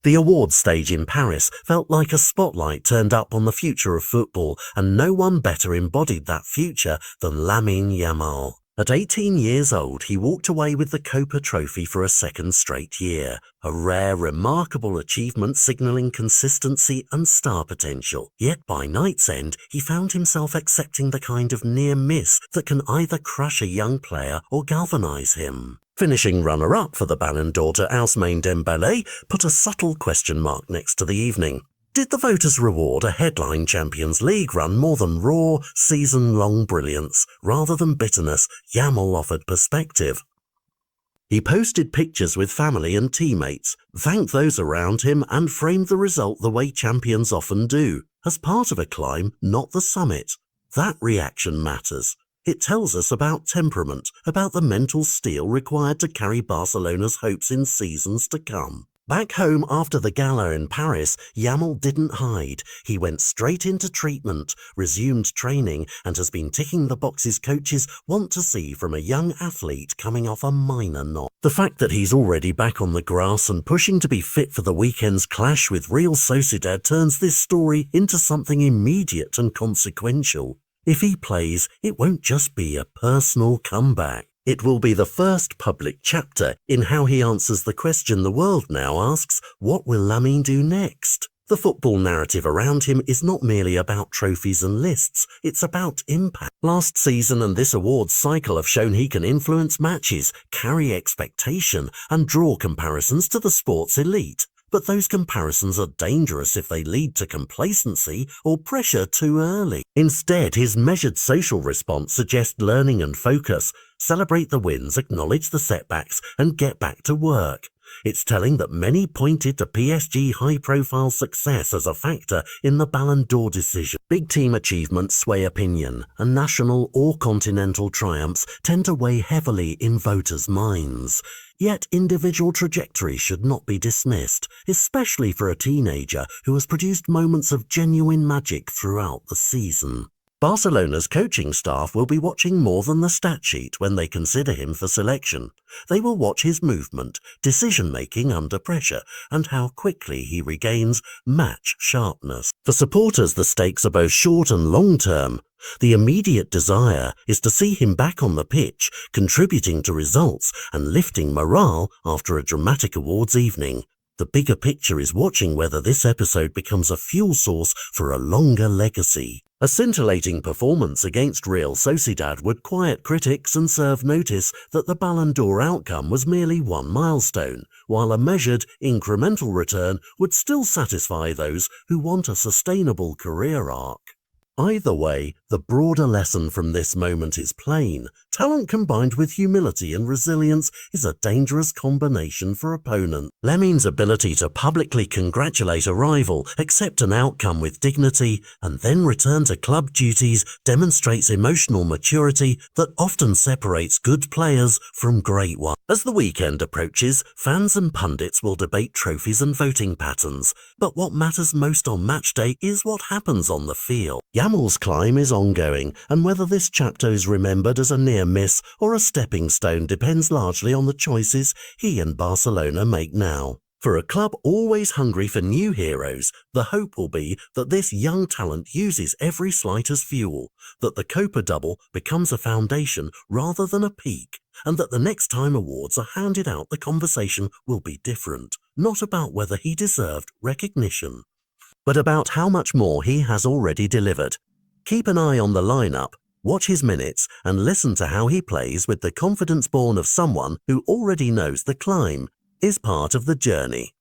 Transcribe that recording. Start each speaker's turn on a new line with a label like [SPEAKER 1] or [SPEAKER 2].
[SPEAKER 1] The awards stage in Paris felt like a spotlight turned up on the future of football, and no one better embodied that future than Lamine Yamal. At 18 years old, he walked away with the Copa Trophy for a second straight year, a rare, remarkable achievement signalling consistency and star potential. Yet by night's end, he found himself accepting the kind of near miss that can either crush a young player or galvanize him. Finishing runner-up for the Ballon d'Or to Ousmane Dembélé put a subtle question mark next to the evening. Did the voters reward a headline Champions League run more than raw, season-long brilliance? Rather than bitterness, Yamal offered perspective. He posted pictures with family and teammates, thanked those around him, and framed the result the way champions often do, as part of a climb, not the summit. That reaction matters. It tells us about temperament, about the mental steel required to carry Barcelona's hopes in seasons to come. Back home after the gala in Paris, Yamal didn't hide. He went straight into treatment, resumed training, and has been ticking the boxes coaches want to see from a young athlete coming off a minor knock. The fact that he's already back on the grass and pushing to be fit for the weekend's clash with Real Sociedad turns this story into something immediate and consequential. If he plays, it won't just be a personal comeback. It will be the first public chapter in how he answers the question the world now asks, what will Lamine do next? The football narrative around him is not merely about trophies and lists, it's about impact. Last season and this awards cycle have shown he can influence matches, carry expectation, and draw comparisons to the sport's elite. But those comparisons are dangerous if they lead to complacency or pressure too early. Instead, his measured social response suggests learning and focus, celebrate the wins, acknowledge the setbacks, and get back to work. It's telling that many pointed to PSG high-profile success as a factor in the Ballon d'Or decision. Big team achievements sway opinion, and national or continental triumphs tend to weigh heavily in voters' minds. Yet individual trajectory should not be dismissed, especially for a teenager who has produced moments of genuine magic throughout the season. Barcelona's coaching staff will be watching more than the stat sheet when they consider him for selection. They will watch his movement, decision-making under pressure, and how quickly he regains match sharpness. For supporters, the stakes are both short and long-term. The immediate desire is to see him back on the pitch, contributing to results and lifting morale after a dramatic awards evening. The bigger picture is watching whether this episode becomes a fuel source for a longer legacy. A scintillating performance against Real Sociedad would quiet critics and serve notice that the Ballon d'Or outcome was merely one milestone, while a measured, incremental return would still satisfy those who want a sustainable career arc. Either way, the broader lesson from this moment is plain. Talent combined with humility and resilience is a dangerous combination for opponents. Lamine's ability to publicly congratulate a rival, accept an outcome with dignity, and then return to club duties demonstrates emotional maturity that often separates good players from great ones. As the weekend approaches, fans and pundits will debate trophies and voting patterns, but what matters most on match day is what happens on the field. Yamal's climb is ongoing, and whether this chapter is remembered as a near miss or a stepping stone depends largely on the choices he and Barcelona make now. For a club always hungry for new heroes, the hope will be that this young talent uses every slight as fuel, that the Copa double becomes a foundation rather than a peak, and that the next time awards are handed out the conversation will be different, not about whether he deserved recognition, but about how much more he has already delivered. Keep an eye on the lineup, watch his minutes, and listen to how he plays with the confidence born of someone who already knows the climb is part of the journey.